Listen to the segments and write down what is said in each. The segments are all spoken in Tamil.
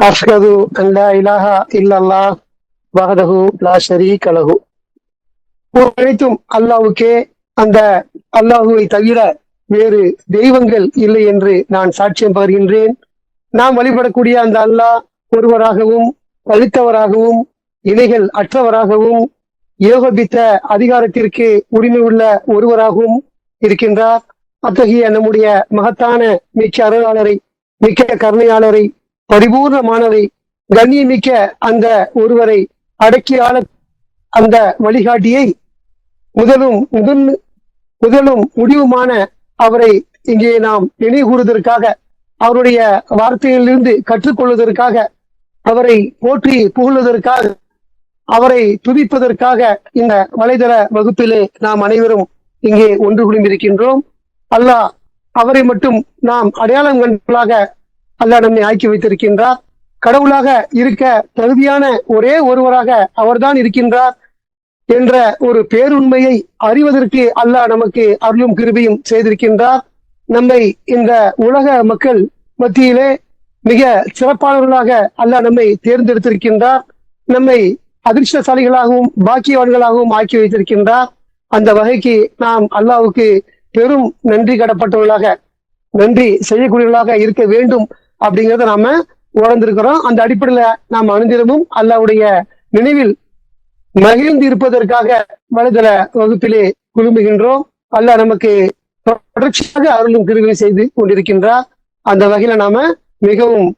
அஷ்ஹது அன் லா இலாஹா இல்லல்லாஹ் வஹ்தஹு லா ஷரீக லஹு. அனைத்தும் அல்லாஹ்வுக்கே, அந்த அல்லாஹ்வை தவிர வேறு தெய்வங்கள் இல்லை என்று நான் சாட்சியம் பகர்கின்றேன். நாம் வழிபடக்கூடிய அந்த அல்லாஹ் ஒருவராகவும் பழித்தவராகவும் இணைகள் அற்றவராகவும் ஏகோபித்த அதிகாரத்திற்கு உரிமை உள்ள ஒருவராகவும் இருக்கின்றார். அத்தகைய நம்முடைய மகத்தான மிக்க அருளாளரை, மிக்க கருணையாளரை, பரிபூர்ணமானவை, கண்ணியமிக்க அந்த ஒருவரை, அடக்கியாள அந்த வழிகாட்டியை, முதலும் முடிவுமான அவரை இங்கே நாம் நினைவு கூறுவதற்காக, அவருடைய வார்த்தைகளிலிருந்து கற்றுக்கொள்வதற்காக, அவரை போற்றி புகழ்வதற்காக, அவரை துதிப்பதற்காக இந்த வலைதள வகுப்பிலே நாம் அனைவரும் இங்கே ஒன்று குழுமியிருக்கின்றோம். அல்லாஹ் அவரை மட்டும் நாம் அடையாளம் கண்களாக அல்லாஹ் நம்மை ஆக்கி வைத்திருக்கின்றார். கடவுளாக இருக்க தகுதியான ஒரே ஒருவராக அவர்தான் இருக்கின்றார் என்ற ஒரு பேருண்மையை அறிவதற்கு அல்லாஹ் நமக்கு அருளும் கிருபையும் செய்திருக்கின்றார். நம்மை இந்த உலக மக்கள் மத்தியிலே மிக சிறப்பானவர்களாக அல்லாஹ் நம்மை தேர்ந்தெடுத்திருக்கின்றார். நம்மை அதிர்ஷ்டசாலிகளாகவும் பாக்கியவான்களாகவும் ஆக்கி வைத்திருக்கின்றார். அந்த வகைக்கு நாம் அல்லாஹ்வுக்கு பெரும் நன்றி கடப்பட்டவர்களாக, நன்றி செய்யக்கூடியவர்களாக இருக்க வேண்டும் அப்படிங்கிறத நாம உணர்ந்திருக்கிறோம். அந்த அடிப்படையில நாம் அனுதினமும் அல்லாஹ்வுடைய நினைவில் மகிழ்ந்து இருப்பதற்காக வலைதள வகுப்பிலே குழுமுகின்றோம். அல்லாஹ் நமக்கு தொடர்ச்சியாக அருளும் கிருபை செய்து கொண்டிருக்கின்றார். அந்த வகையில நாம மிகவும்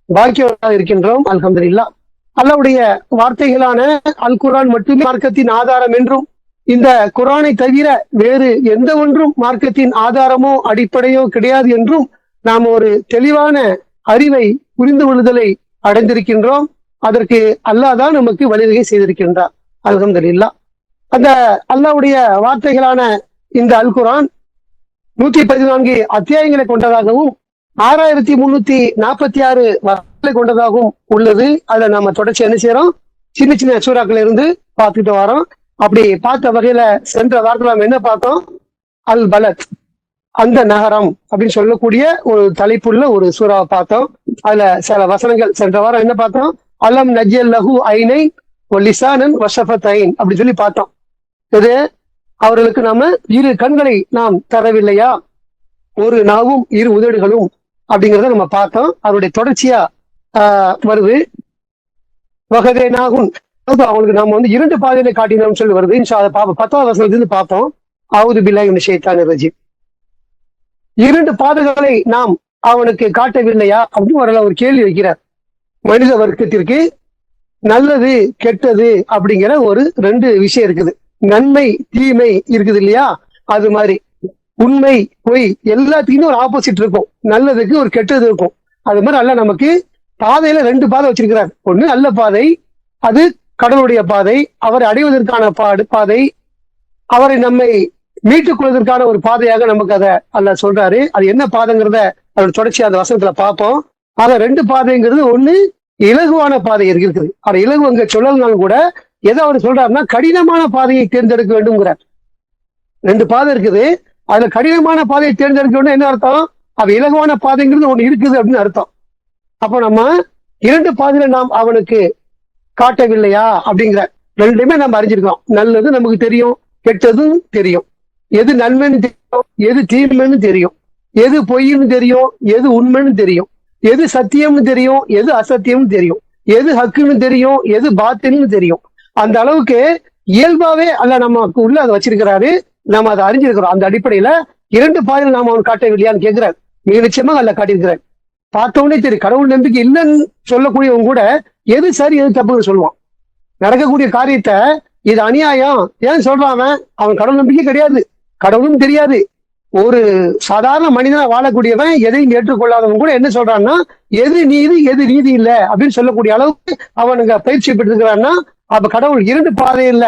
பாக்கியவர்களாக இருக்கின்றோம். அல்ஹம்துலில்லாஹ். அல்லாஹ்வுடைய வார்த்தைகளான அல் குர்ஆன் மட்டுமே மார்க்கத்தின் ஆதாரம் என்றும், இந்த குர்ஆனை தவிர வேறு எந்த ஒன்றும் மார்க்கத்தின் ஆதாரமோ அடிப்படையோ கிடையாது என்றும் நாம் ஒரு தெளிவான அறிவை, புரிந்து கொள்ளுதலை அடைந்திருக்கின்றோம். அதற்கு அல்லாஹ் தான் நமக்கு வழிவகை செய்திருக்கின்றார். அல்ஹம்துலில்லாஹ். அந்த அல்லாஹ்வுடைய வார்த்தைகளான இந்த அல் குர்ஆன் 114 அத்தியாயங்களை கொண்டதாகவும் 6346 வசனங்களை கொண்டதாகவும் உள்ளது. அதுல நம்ம தொடர்ச்சி என்ன செய்யறோம், சின்ன சின்ன சூறாக்கள் இருந்து பார்த்துட்டு வரோம். அப்படி பார்த்த வகையில சென்ற வாரத்தில் நம்ம என்ன பார்த்தோம், அல் பலத், அந்த நகரம் அப்படின்னு சொல்லக்கூடிய ஒரு தலைப்புள்ள ஒரு சூறாவை பார்த்தோம். அதுல சில வசனங்கள் சென்ற வாரம் என்ன பார்த்தோம், அலம் நஜ்ஜல் லஹு ஐனை லிசானன் வஷஃபத்தைன் அப்படி சொல்லி பார்த்தோம். இது அவர்களுக்கு நாம இரு கண்களை நாம் தரவில்லையா, ஒரு நாவும் இரு உதடுகளும் அப்படிங்கிறத நம்ம பார்த்தோம். அவருடைய தொடர்ச்சியா வருது. வகதே நாகும், அவங்களுக்கு நாம வந்து 2 பாதையில காட்டினோம்னு சொல்லி வருது. இன்ஷா அதை பார்ப்போம். 10வது வசனத்திலிருந்து பார்த்தோம். அவுது பில்லாஹி மினஷ் ஷைத்தானிர் ரஜீம். 2 பாதைகளை நாம் அவனுக்கு காட்டவில்லையா அப்படின்னு ஒரு கேள்வி வைக்கிறார். மனித வர்க்கத்திற்கு நல்லது கெட்டது அப்படிங்கிற ஒரு 2 விஷயம் இருக்குது. நன்மை தீமை இருக்குது இல்லையா, அது மாதிரி உண்மை பொய் எல்லாத்துக்குமே ஒரு ஆப்போசிட் இருக்கும். நல்லதுக்கு ஒரு கெட்டது இருக்கும். அது மாதிரி அல்லாஹ் நமக்கு பாதையில 2 பாதை வச்சிருக்கிறார். ஒண்ணு நல்ல பாதை, அது கடவுளுடைய பாதை, அவரை அடைவதற்கான பாதை, அவரை நம்மை மீட்டுக் கொள்வதற்கான ஒரு பாதையாக நமக்கு அதை அல்லாஹ் சொல்றாரு. அது என்ன பாதைங்கிறத அதோட தொடர்ச்சி அந்த வசனத்துல பார்ப்போம். ஆக 2 பாதைங்கிறது ஒண்ணு இலகுவான பாதை இருக்குது. அவர் இலகு அங்க சொல்லலனாலும் கூட எதை அவர் சொல்றாருன்னா கடினமான பாதையை தேர்ந்தெடுக்க வேண்டும்ங்கிறார். 2 பாதை இருக்குது, அதுல கடினமான பாதையை தேர்ந்தெடுக்க வேண்டும். என்ன அர்த்தம், அவ இலகுவான பாதைங்கிறது ஒண்ணு இருக்குது அப்படின்னு அர்த்தம். அப்போ நம்ம 2 பாதையில நாம் அவனுக்கு காட்டவில்லையா அப்படிங்கிற 2மே நம்ம அறிஞ்சிருக்கோம். நல்லது நமக்கு தெரியும், கெட்டதும் தெரியும். எது நன்மைன்னு தெரியும், எது தீமைன்னு தெரியும், எது பொய்ன்னு தெரியும், எது உண்மைன்னு தெரியும், எது சத்தியம்னு தெரியும், எது அசத்தியம்னு தெரியும், எது ஹக்குன்னு தெரியும், எது பாத்தில்னு தெரியும். அந்த அளவுக்கு இயல்பாவே அல்ல நமக்கு உள்ள அதை வச்சிருக்கிறாரு. நம்ம அதை அறிஞ்சிருக்கிறோம். அந்த அடிப்படையில 2 பாதையில நாம அவன் காட்டவில்லையான்னு கேட்கிறார். மிக நிச்சயமாக அல்ல காட்டியிருக்கிறார். பார்த்தவொடனே தெரியும். கடவுள் நம்பிக்கை இல்லைன்னு சொல்லக்கூடியவங்க கூட எது சரி எது தப்புன்னு சொல்லுவான். நடக்கக்கூடிய காரியத்தை இது அநியாயம் ஏன் சொல்றான், அவன் கடவுள் நம்பிக்கை கிடையாது, கடவுளும் தெரியாது. ஒரு சாதாரண மனிதனா வாழக்கூடியவன் எதையும் ஏற்றுக்கொள்ளாதவன் கூட என்ன சொல்றான்னா எது நீதி எது நீதி இல்லை அப்படின்னு சொல்லக்கூடிய அளவுக்கு அவனுங்க பயிற்சி பெற்றிருக்கிறான்னா, அப்ப கடவுள் 2 பாதையில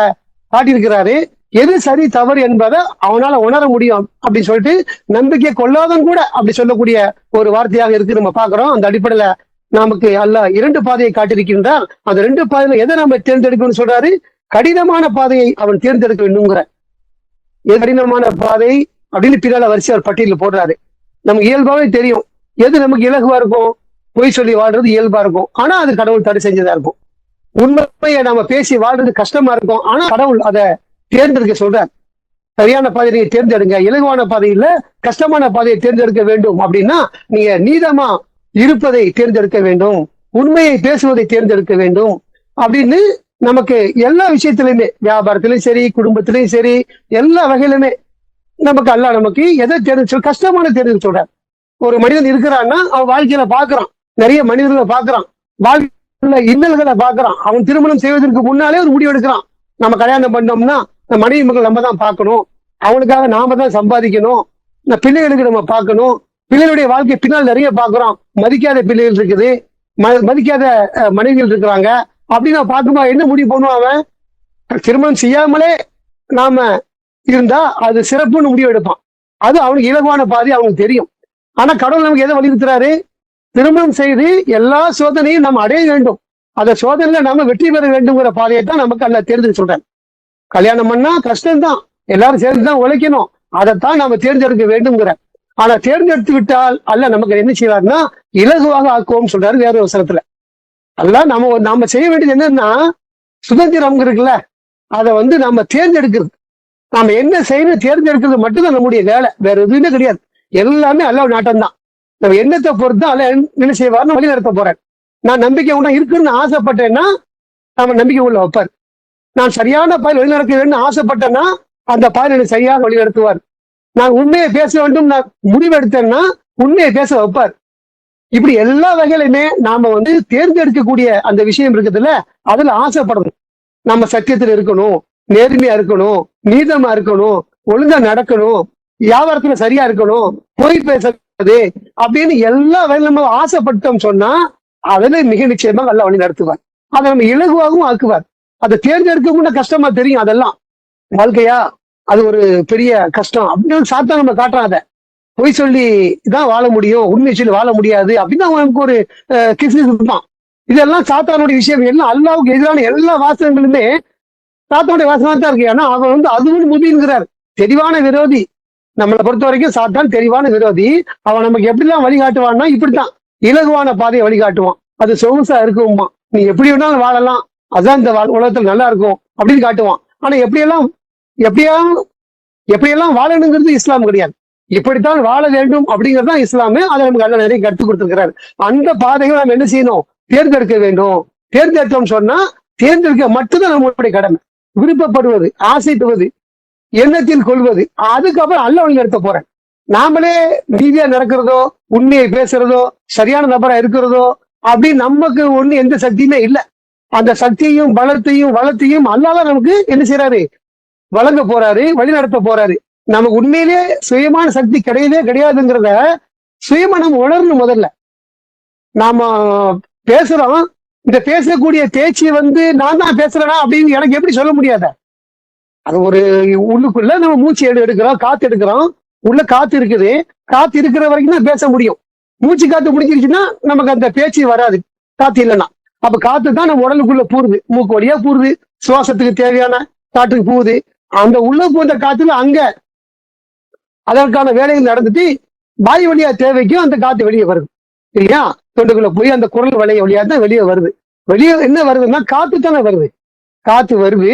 காட்டியிருக்கிறாரு. எது சரி தவறு என்பதை அவனால உணர முடியும் அப்படின்னு சொல்லிட்டு நம்பிக்கை கொள்ளாதவன் கூட அப்படி சொல்லக்கூடிய ஒரு வார்த்தையாக இருக்கு நம்ம பாக்குறோம். அந்த அடிப்படையில நமக்கு அல்லாஹ் 2 பாதையை காட்டியிருக்கின்றார். அந்த 2 பாதையில எதை நம்ம தேர்ந்தெடுக்கணும்னு சொல்றாரு, கடினமான பாதையை அவன் தேர்ந்தெடுக்க வேண்டும்ங்கிற. எது கடினமான பாதை அப்படின்னு பின்னால வரிசை அவர் பட்டியலில் போடுறாரு. நமக்கு இயல்பாவே தெரியும் எது நமக்கு இலகுவா இருக்கும், பொய் சொல்லி வாழ்றது இயல்பா இருக்கும். ஆனா அது கடவுள் தடை செஞ்சதா இருக்கும். உண்மையை நம்ம பேசி வாழ்றது கஷ்டமா இருக்கும். ஆனா கடவுள் அதை தேர்ந்தெடுக்க சொல்றார். சரியான பாதையை தேர்ந்தெடுங்க, இலகுவான பாதையில கஷ்டமான பாதையை தேர்ந்தெடுக்க வேண்டும் அப்படின்னா நீங்க நீதமா இருப்பதை தேர்ந்தெடுக்க வேண்டும், உண்மையை பேசுவதை தேர்ந்தெடுக்க வேண்டும் அப்படின்னு நமக்கு எல்லா விஷயத்திலுமே, வியாபாரத்திலும் சரி, குடும்பத்திலையும் சரி, எல்லா வகையிலுமே நமக்கு அல்லாஹ் நமக்கு எதை தேர்ந்து கஷ்டமான தேர்ந்து சொல்றார். ஒரு மனிதன் இருக்கிறான்னா அவன் வாழ்க்கையில பாக்குறான், நிறைய மனிதர்களை பாக்குறான், வாழ்க்கையில இன்னல்களை பாக்குறான். அவன் திருமணம் செய்வதற்கு முன்னாலே ஒரு முடிவு எடுக்கிறான். நம்ம கல்யாணம் பண்ணோம்னா நம்ம மனைவி மக்கள் நம்ம தான் பார்க்கணும், அவனுக்காக நாம தான் சம்பாதிக்கணும், பிள்ளைகளுக்கு நம்ம பார்க்கணும். பிள்ளைகளுடைய வாழ்க்கை பின்னால் நிறைய பார்க்கிறோம். மதிக்காத பிள்ளைகள் இருக்குது, மதிக்காத மனைவிகள் இருக்கிறாங்க. அப்படின்னு பார்க்கும்போது என்ன முடிவு பண்ணுவான் அவன்? திருமணம் செய்யாமலே நாம இருந்தா அது சிறப்புன்னு முடிவு எடுப்பான். அது அவனுக்கு இலகுவான பாதை அவனுக்கு தெரியும். ஆனா கடவுள் நமக்கு எதை வலியுறுத்துறாரு? திருமணம் செய்து எல்லா சோதனையும் நம்ம அடைய வேண்டும், அந்த சோதனையில நாம வெற்றி பெற வேண்டும்ங்கிற பாதையை தான் நமக்கு அல்ல தேர்ந்தெடுக்க சொல்றேன். கல்யாணம் பண்ணா கஷ்டம்தான், எல்லாரும் சேர்ந்துதான் உழைக்கணும், அதைத்தான் நாம தேர்ந்தெடுக்க வேண்டும்ங்கிற. ஆனா தேர்ந்தெடுத்து விட்டால் அல்ல நமக்கு என்ன செய்வாருன்னா இலகுவாக ஆக்குவோம் சொல்றாரு வேற வசனத்துல. அல்ல நாம செய்ய வேண்டியது என்னன்னா சுதந்திரம் இருக்குல்ல, அதை நம்ம தேர்ந்தெடுக்கிறது. நாம என்ன செய்யணும் தேர்ந்தெடுக்கிறது மட்டும்தான் நம்முடைய வேலை, வேற எதுவுமே கிடையாது. எல்லாமே அல்லாஹ் நாட்டம் தான். நம்ம எண்ணத்தை பொறுத்து அல்ல என்ன செய்வார்னு வழி நடத்த போறேன். நான் நம்பிக்கை உண்டா இருக்குன்னு ஆசைப்பட்டேன்னா நம்ம நம்பிக்கை உள்ள வைப்பார். நான் சரியான பாயில் வழி நடக்க வேண்டும் ஆசைப்பட்டேன்னா அந்த பாயில் எனக்கு சரியாக வழி நடத்துவார். நான் உண்மையை பேச வேண்டும் நான் முடிவெடுத்தேன்னா உண்மையை பேச வைப்பார். இப்படி எல்லா வகையிலுமே நாம தேர்ந்தெடுக்கக்கூடிய அந்த விஷயம் இருக்குதுல்ல, அதுல ஆசைப்படணும். நம்ம சத்தியத்தில் இருக்கணும், நேர்மையா இருக்கணும், நீதமா இருக்கணும், ஒழுங்கா நடக்கணும், வியாபாரத்துல சரியா இருக்கணும், பொய் பேசக்கூடாது அப்படின்னு எல்லா வகையிலும் நம்ம ஆசைப்பட்டோம் சொன்னா அதுல மிக நிச்சயமாக நல்லா வழி நடத்துவார். அதை நம்ம இலகுவாகவும் ஆக்குவார். அதை தேர்ந்தெடுக்க கூட கஷ்டமா தெரியும், அதெல்லாம் வாழ்க்கையா அது ஒரு பெரிய கஷ்டம் அப்படின்னு சாத்தா நம்ம காட்டுறான். அதை பொய் சொல்லி தான் வாழ முடியும், உண்மை சொல்லி வாழ முடியாது அப்படின்னு அவனுக்கு ஒரு கிசு இருப்பான். இதெல்லாம் சாத்தானுடைய விஷயம். எல்லாம் அல்லாவுக்கு எதிரான எல்லா வாசகங்களுமே சாத்தானுடைய வாசகமா தான் இருக்கு. ஏன்னா அவன் அதுவும் முபின்கிறார், தெளிவான விரோதி. நம்மளை பொறுத்த வரைக்கும் சாத்தான் தெளிவான விரோதி. அவன் நமக்கு எப்படிலாம் வழிகாட்டுவான்னா இப்படித்தான் இலகுவான பாதையை வழிகாட்டுவான். அது சொகுசா இருக்குமா, நீ எப்படி வேணாலும் வாழலாம், அதான் இந்த உலகத்துல நல்லா இருக்கும் அப்படின்னு காட்டுவான். ஆனா எப்படியெல்லாம் வாழணுங்கிறது இஸ்லாம் கிடையாது. இப்படித்தான் வாழ வேண்டும் அப்படிங்கிறது தான் இஸ்லாமே. அதை நமக்கு அல்ல நிறைய கற்றுக் கொடுத்திருக்கிறார். அந்த பாதைகளை நம்ம என்ன செய்யணும்? தேர்ந்தெடுக்க வேண்டும். தேர்ந்தெடுத்தோம் சொன்னா தேர்ந்தெடுக்க மட்டும்தான் நம்மளுடைய கடமை. விருப்பப்படுவது, ஆசைப்படுவது, எண்ணத்தில் கொள்வது, அதுக்கப்புறம் அல்ல வழி நடத்த போறேன். நாமளே நீதியா நடக்கிறதோ, உண்மையை பேசுறதோ, சரியான நபரா இருக்கிறதோ அப்படின்னு நமக்கு எந்த சக்தியுமே இல்லை. அந்த சக்தியையும் பலத்தையும் வளத்தையும் அல்லாஹ் நமக்கு என்ன செய்யறாரு? வழங்க போறாரு, வழி நடத்த போறாரு. நமக்கு உண்மையிலே சுயமான சக்தி கிடையவே கிடையாதுங்கிறத சுயமா நம்ம உணரணும். முதல்ல நாம பேசுறோம், இந்த பேசக்கூடிய பேச்சு நான் தான் பேசுறேனா அப்படின்னு எனக்கு எப்படி சொல்ல முடியாத? அது ஒரு உள்ளுக்குள்ள நம்ம மூச்சு எடுக்கிறோம், காத்து எடுக்கிறோம், உள்ள காத்து இருக்குது, காத்து இருக்கிற வரைக்கும் தான் பேச முடியும். மூச்சு காத்து முடிஞ்சிருச்சுன்னா நமக்கு அந்த பேச்சு வராது, காத்து இல்லைன்னா. அப்ப காத்து தான் நம்ம உடலுக்குள்ள பூருது, மூக்கு வழியா பூருது, சுவாசத்துக்கு தேவையான காற்றுக்கு போகுது. அந்த உள்ள போன்ற காத்துல அங்க அதற்கான வேலைகள் நடந்துட்டு வாயு வழியா தேவைக்கும் அந்த காத்து வெளியே வருது இல்லையா? தொண்டுக்குள்ள போய் அந்த குரல் வளைய வழியா தான் வெளியே வருது. வெளியே என்ன வருதுன்னா காத்து தானே வருது. காத்து வருது,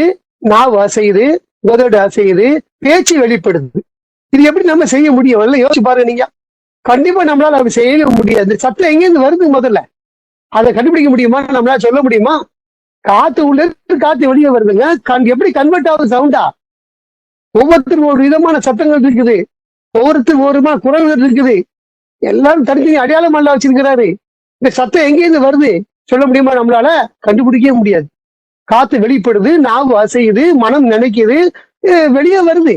நாவு அசையுது, உதடு அசையுது, பேச்சு வெளிப்படுது. இது எப்படி நம்ம செய்ய முடியும்? யோசிச்சு பாருங்க நீங்க. கண்டிப்பா நம்மளால அப்படி செய்ய முடியாது. சத்தம் எங்கேருந்து வருது? முதல்ல அதை கண்டுபிடிக்க முடியுமா? நம்மளால சொல்ல முடியுமா? காத்து உள்ள காத்து வெளியே வருதுங்க. எப்படி கன்வெர்ட் ஆகுது சவுண்டா? ஒவ்வொருத்தருக்கும் ஒரு விதமான சத்தங்கள் இருக்குது, ஒவ்வொருத்தருக்கும் ஒரு விதமான குரல்கள் இருக்குது. எல்லாரும் தனித்தனி அடையாளம் அல்ல வச்சிருக்கிறாரு. இந்த சத்தம் எங்கேருந்து வருது சொல்ல முடியுமா? நம்மளால கண்டுபிடிக்கவே முடியாது. காத்து வெளிப்படுது, நாவு அசையுது, மனம் நினைக்குது, வெளியே வருது.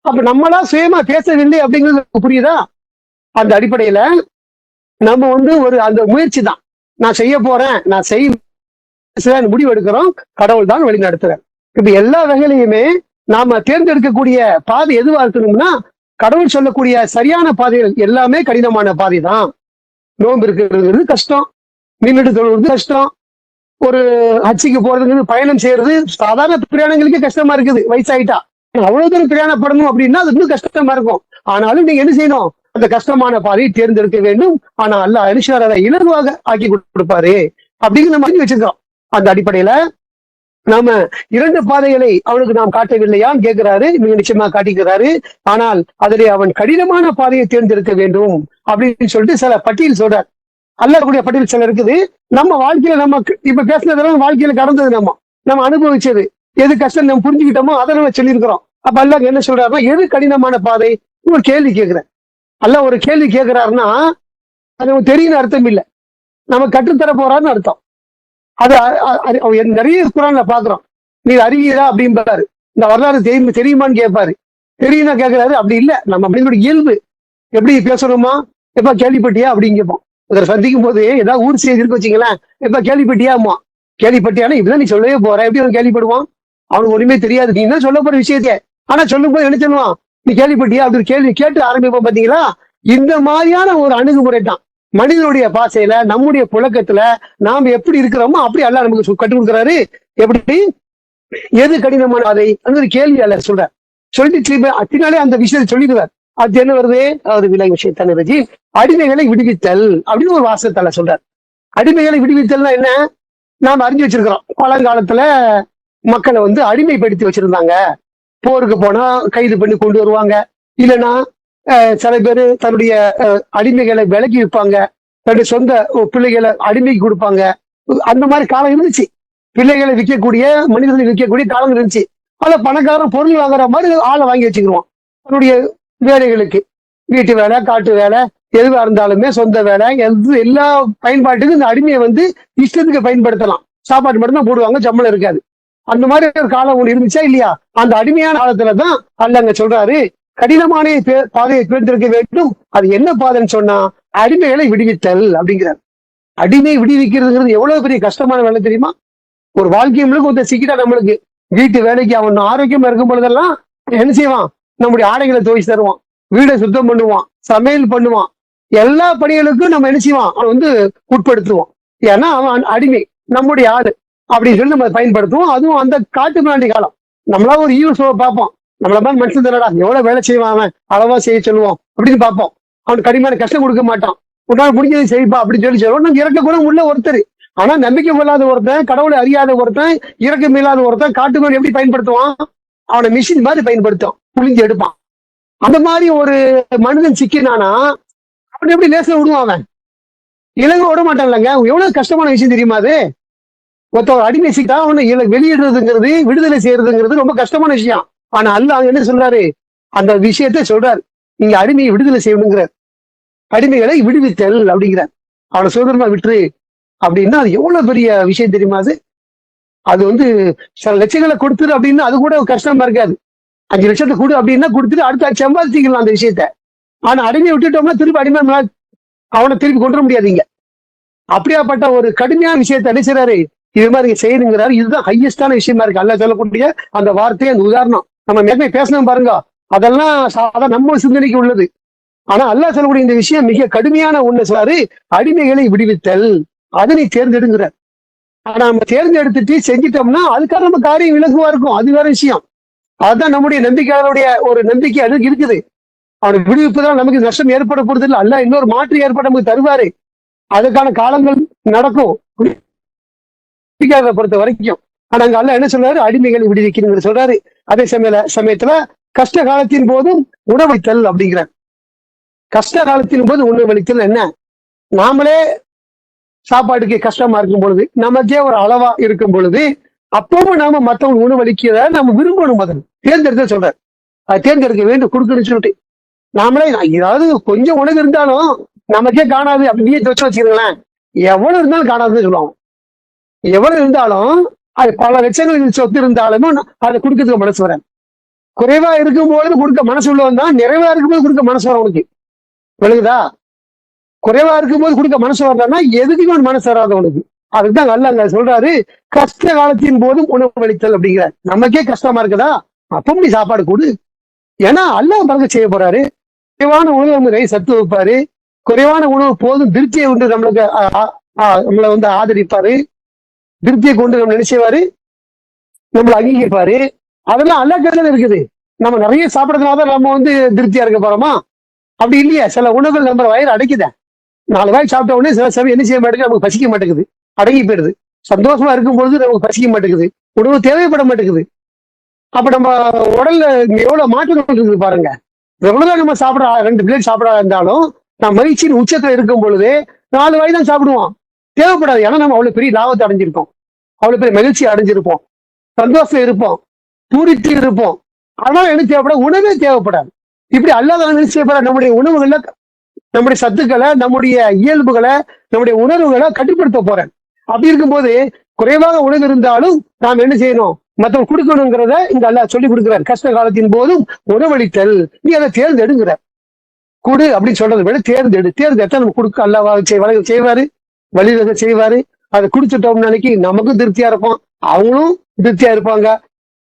அப்ப நம்மளா சுயமா பேசவில்லை அப்படிங்கிறது புரியுதா? அந்த அடிப்படையில நம்ம ஒரு அந்த முயற்சி தான். நான் செய்ய போறேன், நான் முடிவு எடுக்கிறோம், கடவுள் தான் வழி நடத்துறார். இப்ப எல்லா வகையிலையுமே நாம தேர்ந்தெடுக்கக்கூடிய பாதை எதுவா இருக்கணும்னா கடவுள் சொல்லக்கூடிய சரியான பாதைகள் எல்லாமே கடினமான பாதை தான். நோன்பு இருக்கிறது கஷ்டம், நின்றுட்டு தொழுவது கஷ்டம், ஒரு ஹஜ்ஜிக்கு போறதுங்கிறது பயணம் செய்யறது சாதாரண பிரயாணங்களுக்கே கஷ்டமா இருக்குது. வயசாயிட்டா அவ்வளவு தூரம் பிரயாணப்படணும் அப்படின்னா அது இன்னும் கஷ்டமா இருக்கும். ஆனாலும் நீங்க என்ன செய்யணும்? அந்த அந்த கஷ்டமான பாதையை தேர்ந்தெடுக்க வேண்டும். ஆனா அல்லாஹ் அனுஷார் அதை இலகுவாக ஆக்கி கொடுப்பாரு அப்படின்னு நம்ம அறிஞ்சு வச்சிருக்கோம். அந்த அடிப்படையில நாம 2 பாதைகளை அவனுக்கு நாம் காட்டவில்லையான்னு கேட்கிறாரு. மிக நிச்சயமா காட்டிக்கிறாரு. ஆனால் அதிலே அவன் கடினமான பாதையை தேர்ந்தெடுக்க வேண்டும் அப்படின்னு சொல்லிட்டு சில பட்டியல் சொல்றார். அல்லாஹ்வுடைய பட்டியல் சில இருக்குது. நம்ம வாழ்க்கையில நம்ம இப்ப பேசுனதெல்லாம் வாழ்க்கையில கடந்தது, நம்ம அனுபவிச்சது, எது கஷ்டம் நம்ம புரிஞ்சுக்கிட்டோமோ அதை நம்ம சொல்லியிருக்கிறோம். அப்ப அல்லாஹ் என்ன சொல்றாருன்னா, எது கடினமான பாதை? ஒரு கேள்வி கேட்கிறேன். அல்லாஹ் ஒரு கேள்வி கேட்கிறாருன்னா அது தெரியும் அர்த்தம் இல்லை, நம்ம கற்றுத்தர போறாருன்னு அர்த்தம். அது நிறைய குரான்ல பாக்குறோம். நீ அறிவீரா அப்படின்பாரு. இந்த வரலாறு தெரியுமான்னு கேட்பாரு. தெரியுமா கேட்கிறாரு. அப்படி இல்லை, நம்ம அப்படி இயல்பு எப்படி பேசணுமா, எப்ப கேள்விப்பட்டியா அப்படின்னு கேட்போம். இதை சந்திக்கும் போது ஏதாவது ஊர் செய்தி இருக்கு வச்சுங்களேன், எப்ப கேள்விப்பட்டியாமா, கேள்விப்பட்டியானா இப்படிதான் நீ சொல்லவே போற, எப்படி அவன் கேள்விப்படுவான்? அவனுக்கு ஒண்ணுமே தெரியாது. நீ தான் சொல்ல போற விஷயத்த. ஆனா சொல்லும் போது என்ன சொல்லுவான், நீ கேள்விப்பட்டியா அப்படின்னு கேள்வி கேட்டு ஆரம்பிப்போம். பாத்தீங்களா? இந்த மாதிரியான ஒரு அணுகுமுறை தான் மனிதனுடைய பாசையில, நம்முடைய புழக்கத்துல நாம் எப்படி இருக்கிறோமோ அப்படி அல்லாஹ் நமக்கு கற்றுக் கொடுக்குறாரு. எப்படி, எது கடினமான அதை அந்த கேள்வி அல்லாஹ் சொல்ற சொல்லிட்டு பின்னாலே அந்த விஷயத்தை சொல்லிடுவார். அது என்ன வருது, அதாவது விலை விஷயத்தான ரஜி அடிமைகளை விடுவித்தல் அப்படின்னு ஒரு வாசகத்தால சொல்றார். அடிமைகளை விடுவித்தல்னா என்ன? நாம் அறிஞ்சு வச்சிருக்கிறோம். பழங்காலத்துல மக்களை அடிமைப்படுத்தி வச்சிருந்தாங்க. போருக்கு போனா கைது பண்ணி கொண்டு வருவாங்க. இல்லைன்னா சில பேர் தன்னுடைய அடிமைகளை விலக்கி விற்பாங்க, தன்னுடைய சொந்த பிள்ளைகளை அடிமைக்கு கொடுப்பாங்க. அந்த மாதிரி காலம் இருந்துச்சு. பிள்ளைகளை விற்கக்கூடிய, மனிதர்களை விற்கக்கூடிய காலம் இருந்துச்சு. பல பணக்காரன் பொருள் வாங்குற மாதிரி ஆளை வாங்கி வச்சுக்கிடுவான் தன்னுடைய வேலைகளுக்கு. வீட்டு வேலை, காட்டு வேலை, எதுவா இருந்தாலுமே சொந்த வேலை, எல்லா பயன்பாட்டுக்கும் இந்த அடிமையை இஷ்டத்துக்கு பயன்படுத்தலாம். சாப்பாடு மட்டும்தான் போடுவாங்க, சம்பளம் இருக்காது. அந்த மாதிரி ஒரு காலம் ஒன்று இருந்துச்சா இல்லையா? அந்த அடிமையான காலத்துலதான் அல்லாஹ் சொல்றாரு, கடினமான பாதையை தேர்ந்தெடுக்க வேண்டும். அது என்ன பாதைன்னு சொன்னா, அடிமைகளை விடுவித்தல் அப்படிங்கிறார். அடிமை விடுவிக்கிறதுங்கிறது எவ்வளவு பெரிய கஷ்டமான வேலை தெரியுமா? ஒரு வாழ்க்கை முழுக்க ஒருத்தர் சிக்கிட்டா நம்மளுக்கு வீட்டு வேலைக்கு அவன் ஆரோக்கியமா இருக்கும் பொழுதெல்லாம் என்ன செய்வான்? நம்முடைய ஆடைகளை துவைச்சு தருவான், வீடை சுத்தம் பண்ணுவான், சமையல் பண்ணுவான், எல்லா பணிகளுக்கும் நம்ம என்ன செய்வான்? அவன் உட்படுத்துவான். ஏன்னா அவன் அடிமை, நம்முடைய ஆடு அப்படின்னு சொல்லி நம்ம பயன்படுத்துவோம். அதுவும் அந்த காட்டு மிராண்டி காலம். நம்மளா ஒரு ஈவ் ஷோ பார்ப்போம். நம்மள மாதிரி மனுஷன் தானடா, எவ்வளவு வேலை செய்வான் அவன், அளவா செய்ய சொல்லுவோம் அப்படின்னு பார்ப்போம். அவனுக்கு கடுமையான கஷ்டம் கொடுக்க மாட்டான். உன்னால முடிஞ்சதை செய்ப்பா அப்படின்னு சொல்லி சொல்லுவோம். நம்ம இறக்க கூட உள்ள ஒருத்தர். ஆனா நம்பிக்கை கொள்ளாத ஒருத்தன், கடவுளை அறியாத ஒருத்தன், இறக்கம் இல்லாத ஒருத்தன் காட்டு மாதிரி எப்படி பயன்படுத்துவான்? அவனை மிஷின் மாதிரி பயன்படுத்தும், புளிஞ்சு எடுப்பான். அந்த மாதிரி ஒரு மனிதன் சிக்கினானா அவன் எப்படி லேச விடுவான்? அவன் இலங்கை விட மாட்டான் இல்லைங்க. எவ்வளவு கஷ்டமான விஷயம் தெரியுமா அது? ஒருத்தவர் அடிமை சிக்கிட்டா அவனை வெளியிடுறதுங்கிறது, விடுதலை செய்யறதுங்கிறது ரொம்ப கஷ்டமான விஷயம். ஆனா அல்லாஹ் என்ன சொல்றாரு? அந்த விஷயத்த சொல்றாரு, நீங்க அடிமையை விடுதலை செய்யணுங்கிறார். அடிமைகளை விடுவித்தல் அப்படிங்கிறார். அவனை சுதந்திரமா விட்டுரு அப்படின்னா அது எவ்வளவு பெரிய விஷயம் தெரியுமா? அது சில லட்சங்களை கொடுத்துரு அப்படின்னா அது கூட கஷ்டமா இருக்காது. 5 லட்சத்தை கொடு அப்படின்னா கொடுத்துட்டு அடுத்த சம்பாதிச்சிக்கலாம் அந்த விஷயத்த. ஆனா அடிமையை விட்டுட்டோம்னா திருப்பி அடிமை அவனை திருப்பி கொண்டு வர முடியாதீங்க. அப்படியாப்பட்ட ஒரு கடுமையான விஷயத்தை அடிச்சுறாரு. இது மாதிரி செய்யணுங்கிறாரு. இதுதான் ஹையஸ்டான விஷயமா இருக்கு அல்லாஹ் சொல்லக்கூடிய அந்த வார்த்தை, அந்த உதாரணம். நம்ம மேற்கே பேசணும் பாருங்க, அதெல்லாம் சாதா நம்ம சிந்தனைக்கு உள்ளது. ஆனா அல்லாஹ் சொல்லக்கூடிய இந்த விஷயம் மிக கடுமையான ஒண்ணு சொல்றாரு, அடிமைகளை விடுவித்தல். அதனை தேர்ந்தெடுங்கிறார். ஆனா நம்ம தேர்ந்தெடுத்துட்டு செஞ்சிட்டோம்னா அதுக்காக நம்ம காரியம் இலகுவா இருக்கும், அது வேற விஷயம். அதுதான் நம்முடைய நம்பிக்கையாளருடைய ஒரு நம்பிக்கை அதுக்கு இருக்குது. அவனை விடுவிப்பதால் நமக்கு நஷ்டம் ஏற்பட போறது இல்லை. அல்லாஹ் இன்னொரு மாற்று ஏற்பட நமக்கு தருவாரு. அதுக்கான காலங்கள் நடக்கும் பொறுத்த வரைக்கும். ஆனா அங்க அல்லாஹ் என்ன சொல்றாரு? அடிமைகளை விடுவிக்கணுங்கிற சொல்றாரு. அதே சமயத்துல கஷ்ட காலத்தின் போதும் உணவளித்தல் அப்படிங்கிறார். கஷ்ட காலத்தின் போது உணவளித்தல் என்ன? நாமளே சாப்பாட்டுக்கு கஷ்டமா இருக்கும் பொழுது, நமக்கே ஒரு அளவா இருக்கும் பொழுது, அப்பவும் நாம மற்றவங்க உணவளிக்கிறத நம்ம விரும்பணும். முதல் தேர்ந்தெடுத்த சொல்றாரு, அதை தேர்ந்தெடுக்க வேண்டும், கொடுக்கணும்னு சொல்லிட்டு. நாமளே ஏதாவது கொஞ்சம் உணவு இருந்தாலும் நமக்கே காணாது அப்படியே வச்சுக்கோங்களேன். எவ்வளவு இருந்தாலும் காணாதுன்னு சொல்லுவாங்க. எவ்வளவு இருந்தாலும் அது பல லட்சங்கள் சொத்து இருந்தாலுமே அதை கொடுக்கறதுக்கு மனசு வர. குறைவா இருக்கும்போது கொடுக்க மனசு உள்ளவன் தான் நிறைவா இருக்கும்போது கொடுக்க மனசு வர. உனக்கு விழுகுதா? குறைவா இருக்கும்போது கொடுக்க மனசு வரலன்னா எதுக்குமே மனசு வராது உனக்கு. அதுக்குதான் அல்லாஹ் சொல்றாரு, கஷ்ட காலத்தின் போதும் உணவு அளித்தல் அப்படிங்கிறார். நமக்கே கஷ்டமா இருக்குதா, அப்ப நீ சாப்பாடு கொடு. ஏன்னா அல்லாஹ் பறக்க செய்ய போறாரு. குறைவான உணவு முறை சத்து வைப்பாரு. குறைவான உணவு போதும் திருப்தியை கொண்டு நம்மளுக்கு நம்மளை ஆதரிப்பாரு. திருப்தியை கொண்டு நம்ம நினைச்சவாரு, நம்மளை அங்கீகரிப்பாரு. அதெல்லாம் அல்லாஹ் கையில இருக்குது. நம்ம நிறைய சாப்பிடறதுனால நம்ம திருப்தியா இருக்க போறோமா? அப்படி இல்லையா? சில உணவுகள் நம்ம வயிறு அடைக்குத, 4 வாய் சாப்பிட்ட உடனே சில சமயம் என்ன செய்ய மாட்டேங்குது, நமக்கு பசிக்க மாட்டேங்குது, அடங்கி போயிடுது. சந்தோஷமா இருக்கும் பொழுது நமக்கு பசிக்க மாட்டேங்குது, உணவு தேவைப்பட மாட்டேங்குது. அப்ப நம்ம உடல்ல எவ்வளவு மாற்றங்கள் இருக்குது பாருங்க. ரெகுலரா நம்ம சாப்பிட 2 பிளேட் சாப்பிட இருந்தாலும் நான் மகிழ்ச்சியின் உச்சத்துல இருக்கும் பொழுது 4 வாய் தான் சாப்பிடுவோம். தேவைப்படாது. ஏன்னா நம்ம அவ்வளவு பெரிய லாபத்தை அடைஞ்சிருக்கோம், அவ்வளவு பெரிய மகிழ்ச்சி அடைஞ்சிருப்போம், சந்தோஷம் இருப்போம், பூரித்து இருப்போம். அதனால எனக்கு தேவைப்பட உணவே தேவைப்படாது. இப்படி அல்லாத நினைச்சப்பட நம்முடைய உணவுகள்ல நம்முடைய சத்துக்களை, நம்முடைய இயல்புகளை, நம்முடைய உணர்வுகளை கட்டுப்படுத்த போறேன். அப்படி இருக்கும்போது குறைவாக உணவு இருந்தாலும் நாம் என்ன செய்யணும், மற்றவங்க கொடுக்கணுங்கிறத இங்க அல்ல சொல்லி கொடுக்கிறார். கஷ்ட காலத்தின் போதும் உணவளித்தல், நீ அதை தேர்ந்தெடுங்கிற. கொடு அப்படின்னு சொல்றதை விட தேர்ந்தெடுத்தா நம்ம கொடுக்க அல்லவா செய்வாரு, வழிவகை செய்வாரு. அதை குடிச்சிட்டோம் நாளைக்கு நமக்கும் திருப்தியா இருப்போம், அவங்களும் திருப்தியா இருப்பாங்க.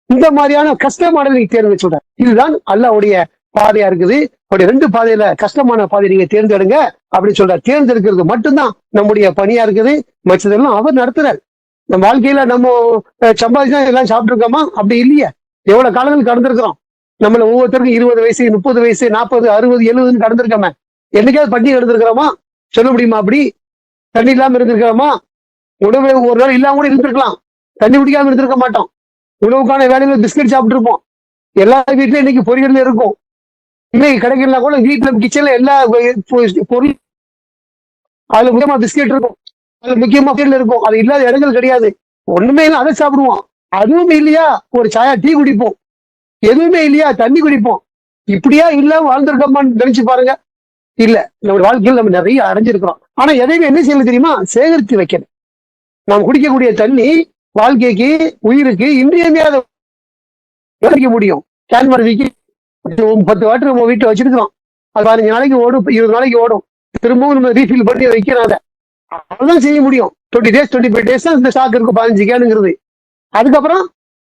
இந்த மாதிரியான கஷ்டமான நீங்க தேர்ந்து சொல்ற. இதுதான் அல்லாஹ்வுடைய பாதையா இருக்குது. அப்படி 2 பாதையில கஷ்டமான பாதையை நீங்க தேர்ந்தெடுங்க அப்படின்னு சொல்ற. தேர்ந்தெடுக்கிறது மட்டும்தான் நம்முடைய பணியா இருக்குது. மற்றதெல்லாம் அவர் நடத்துறார். நம்ம வாழ்க்கையில நம்ம சம்பாதிச்சா எல்லாம் சாப்பிட்டு இருக்கோமா? அப்படி இல்லையா? எவ்வளவு காலங்கள் கடந்திருக்கிறோம். நம்மள ஒவ்வொருத்தருக்கும் 20 வயசு, 30 வயசு, 40, 60, 70 கடந்திருக்கோமே. என்னைக்காவது பட்டி எடுத்திருக்கிறோமா? சொல்ல முடியுமா? அப்படி தண்ணி இல்லாம இருந்திருக்கிறோமா? உணவு ஒரு நாள் இல்லாம கூட இருந்திருக்கலாம், தண்ணி குடிக்காம இருந்திருக்க மாட்டோம். உணவுக்கான வேலையில பிஸ்கட் சாப்பிட்டு இருப்போம். எல்லா வீட்லயும் இன்னைக்கு பொரியல் இருக்கும். இன்னைக்கு கிடைக்கலாம் கூட வீட்டுல கிச்சன்ல எல்லா பொருள், அதுல முக்கியமா பிஸ்கெட் இருக்கும், அதுல முக்கியமா இருக்கும். அது இல்லாத இடங்கள் கிடையாது. ஒண்ணுமே இல்லை, அதை சாப்பிடுவோம். அதுவும் இல்லையா ஒரு சாயா டீ குடிப்போம். எதுவுமே இல்லையா தண்ணி குடிப்போம். இப்படியா இல்லாம வாழ்ந்திருக்கோமான்னு நினைச்சு பாருங்க. இல்ல, நம்ம வாழ்க்கையில் நம்ம நிறைய அடைஞ்சிருக்கிறோம். ஆனா எதையுமே என்ன செய்யணும் தெரியுமா? சேகரித்து வைக்கணும். நாம் குடிக்கக்கூடிய தண்ணி வாழ்க்கைக்கு, உயிருக்கு இன்றியமையாத கிடைக்க முடியும். கேன் வாட்டருக்கு 10 வாட்டர் நம்ம வீட்டுல வச்சிருக்கிறோம். அது 15 நாளைக்கு ஓடும், 20 நாளைக்கு ஓடும். திரும்பவும் நம்ம ரீஃபில் பண்ணி வைக்கிறோம். அதான் செய்ய முடியும். 20 days 25 days தான் இந்த ஸ்டாக் இருக்கும், 15 கேனுங்கிறது. அதுக்கப்புறம்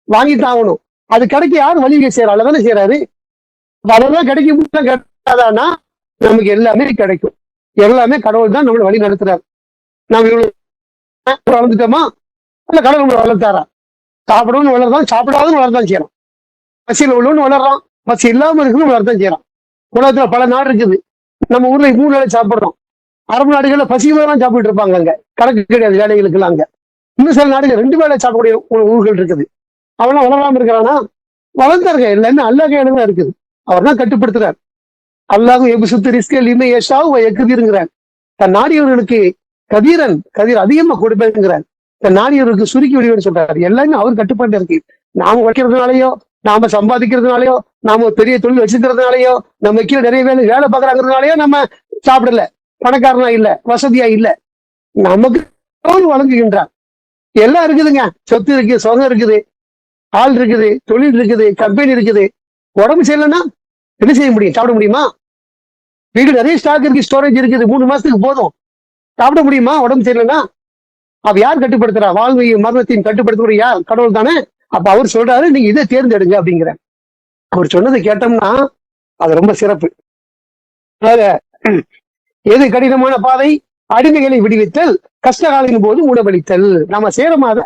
வாங்கித்தான் ஆகணும். அது கிடைக்க யாரும் வழியை செய்யறாரு, அல்லதானே செய்யறாரு. அதெல்லாம் கிடைக்கும் நமக்கு எல்லாமே கிடைக்கும். எல்லாமே கடவுள் தான் நம்மளை வழி நடத்துறாரு. நம்ம இவ்வளவு வளர்ந்துட்டோமா? இல்ல கடவுள் நம்மளை வளர்த்தாரா? சாப்பிடணும்னு வளர்தான், சாப்பிடாதுன்னு வளர்தான் செய்யறோம். பசியில் உள்ளவன்னு வளர்றான், பசி இல்லாம இருக்கணும் வளர்த்தான் செய்யறான். உலகத்துல பல நாடு இருக்குது. நம்ம ஊர்ல 3 வேளை சாப்பிடுறோம். அரபு நாடுகள்ல பசிதான் சாப்பிட்டு இருப்பாங்க. அங்க கணக்கு கிடையாது வேலைகளுக்கு எல்லாம். அங்க இன்னும் சில நாடுகள் 2 வேளை சாப்பிடக்கூடிய ஊர்கள் இருக்குது. அவெல்லாம் வளராம இருக்கிறானா? வளர்ந்தாருங்க. எல்லாமே அல்லாஹ் கையில தான் இருக்குது. அவர் தான் கட்டுப்படுத்துறார். அல்லாஹ் எபுசுத்து ரிஸ்கல் இமை ஏஷாவு எக்குதிருங்கிறார். தன் நாடியவர்களுக்கு கதிர் அதிகமா கொடுப்பேங்கிறார். தன் நாடியவர்களுக்கு சுருக்கி விடுவேன்னு சொல்றாரு. எல்லாமே அவர் கட்டுப்பாட்டு இருக்கு. நாம வைக்கிறதுனாலயோ, நாம சம்பாதிக்கிறதுனாலயோ, நாம ஒரு பெரிய தொழில் வச்சுக்கிறதுனாலயோ, நம்ம கீழே நிறைய வேலை பார்க்கறாங்கிறதுனாலயோ நம்ம சாப்பிடல, பணக்காரனா இல்ல, வசதியா இல்ல. நமக்கு வழங்குகின்றார். எல்லாம் இருக்குதுங்க. சொத்து இருக்கு, சுகம் இருக்குது, ஆள் இருக்குது, தொழில் இருக்குது, கம்பெனி இருக்குது. உடம்பு செய்யலன்னா என்ன செய்ய முடியும்? சாப்பிட முடியுமா? வீடு நிறைய ஸ்டாக் இருக்கு, ஸ்டோரேஜ் இருக்குது, 3 மாசத்துக்கு போதும். சாப்பிட முடியுமா உடம்பு செய்யலன்னா? அப்ப யார் கட்டுப்படுத்துறா? வாழ்வையும் மரணத்தையும் கட்டுப்படுத்துற யார்? கடவுள் தானே. அப்ப அவர் சொல்றாரு, நீங்க இதை தேர்ந்தெடுங்க அப்படிங்கிற. அவர் சொன்னதை கேட்டோம்னா அது ரொம்ப சிறப்பு. எது கடினமான பாதை? அடிமைகளை விடுவித்தல், கஷ்ட காலத்தின் போது உணவளித்தல். நம்ம சேரமா? அதை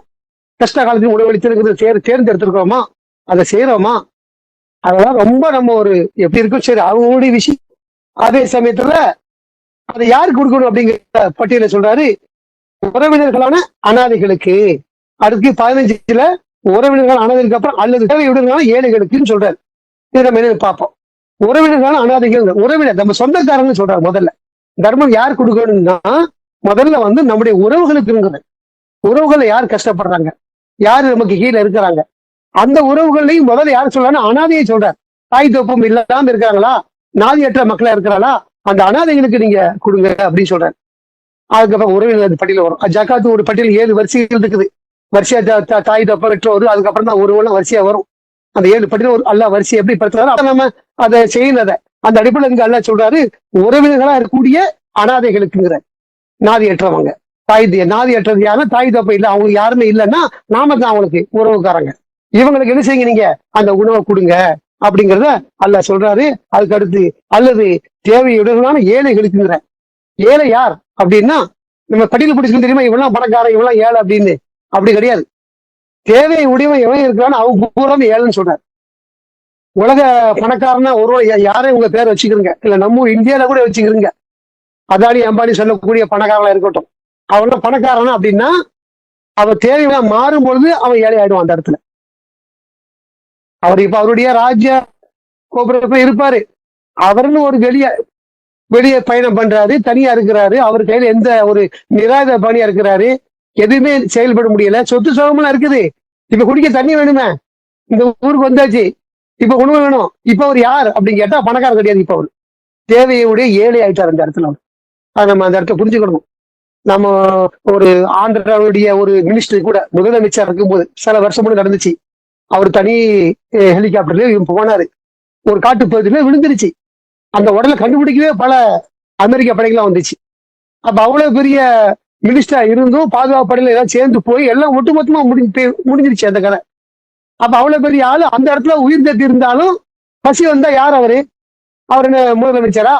கஷ்ட காலத்தின் உணவளித்தல் தேர்ந்தெடுத்திருக்கிறோமா? அதை செய்யறோமா? அதெல்லாம் ரொம்ப நம்ம ஒரு எப்படி இருக்கும், சரி அவங்களுடைய விஷயம். அதே சமயத்துல அதை யாருக்கு கொடுக்கணும் அப்படிங்கிற பட்டியலை சொல்றாரு. உறவினர்களான அனாதைகளுக்கு. அடுத்து 15ல உறவினர்கள் அனாதைகளுக்கு அப்புறம் அல்லது தேவையுடனான ஏழைகளுக்குன்னு சொல்றாரு. இதை நம்ம என்ன பார்ப்போம். உறவினர்களான அனாதைகள், உறவினர் நம்ம சொந்தக்காரங்க சொல்றாரு. முதல்ல தர்மம் யார் கொடுக்கணும்னா முதல்ல நம்முடைய உறவுகளுக்குங்கிறது. உறவுகளை யார் கஷ்டப்படுறாங்க, யாரு நமக்கு கீழே இருக்கிறாங்க, அந்த உறவுகளையும் முதல்ல யார் சொல்றாங்க? அனாதையை சொல்றார். தாய் தோப்பம் இல்லாம இருக்கிறாங்களா, நாதியற்ற மக்களா இருக்கிறாளா, அந்த அனாதைகளுக்கு நீங்க கொடுங்க அப்படின்னு சொல்றாரு. அதுக்கப்புறம் உறவினர் பட்டியல் வரும். ஜக்காத்து ஒரு பட்டியல் 7 வரிசைகள் இருக்குது. வரிசையா தாய் தப்ப பெற்றோர், அதுக்கப்புறம் தான் ஒருவெல்லாம் வரிசையா வரும். அந்த 7 பட்டியல் ஒரு அல்லா வரிசை எப்படி படுத்துறாரு நம்ம அதை செய்யறத அந்த அடிப்படையில் இங்க அல்லா சொல்றாரு, உறவினர்களா இருக்கக்கூடிய அனாதைகளுக்குங்கிற. நாதியற்றவங்க, நாதியற்றது யாருன்னா தாய் தப்ப இல்லை, அவங்களுக்கு யாருமே இல்லைன்னா நாம தான் அவங்களுக்கு உறவுக்காரங்க. இவங்களுக்கு என்ன செய்யுங்க, நீங்க அந்த உணவை கொடுங்க அப்படிங்கிறத அல்ல சொல்றாரு. அதுக்கு அடுத்து அல்லது தேவையுடனான ஏழைகளுக்குங்கிற. ஏழை யார் அப்படின்னா நம்ம பட்டியல் பிடிச்சுன்னு தெரியுமா, இவெல்லாம் பணக்காரன், இவெல்லாம் ஏழை அப்படின்னு. அப்படி கிடையாது. தேவை உடையவன் எவன் இருக்கிறான்னு அவங்க பூராம ஏழைன்னு சொல்றாரு. உலக பணக்காரனா ஒரு யாரையும் உங்க பேரை வச்சுக்கிறீங்க, இல்ல நம்ம இந்தியால கூட வச்சுக்கிறீங்க, அதானி அம்பானி சொல்லக்கூடிய பணக்காரனா இருக்கட்டும், அவன் பணக்காரனா அப்படின்னா அவன் தேவையெல்லாம் மாறும் பொழுது அவன் ஏழை ஆயிடுவான் அந்த இடத்துல. அவர் இப்ப அவருடைய ராஜ்ய கோபுரத்துல இருப்பாரு, அவருன்னு ஒரு வெளியே பயணம் பண்றாரு, தனியா இருக்கிறாரு, அவர் கையில எந்த ஒரு நிராயுத பணியா இருக்கிறாரு, எதுவுமே செயல்பட முடியல, சொத்து சுகமெல்லாம் இருக்குது. இப்ப குடிக்க தண்ணி வேணுமே, இந்த ஊருக்கு வந்தாச்சு, இப்ப உணவு வேணும், இப்ப அவர் யார் அப்படின்னு கேட்டா பணக்காரர் கிடையாது, இப்ப அவர் தேவையுடைய ஏழை ஆயிட்டார் அந்த இடத்துல. அதை நம்ம அந்த இடத்துல புரிஞ்சுக்கணும். நம்ம ஒரு ஆந்திராவுடைய ஒரு மினிஸ்டர் கூட முதலமைச்சர் இருக்கும்போது சில வருஷம் முன்னாடி நடந்துச்சு. அவர் தனி ஹெலிகாப்டர்ல போனாரு, ஒரு காட்டு பகுதியில விழுந்துருச்சு. அந்த உடலை கண்டுபிடிக்கவே பல அமெரிக்க படைகள்லாம் வந்துச்சு. அப்ப அவ்வளவு பெரிய மினிஸ்டரா இருந்தும் பாதுகாப்பு படையில எல்லாம் சேர்ந்து போய் எல்லாம் ஒட்டுமொத்தமா முடிஞ்சிருச்சு அந்த கதை. அப்ப அவ்வளவு பெரிய ஆளு அந்த இடத்துல உயிர் தப்பி இருந்தாலும் பசி வந்தா யார் அவரு? அவர் என்ன முதலமைச்சரா?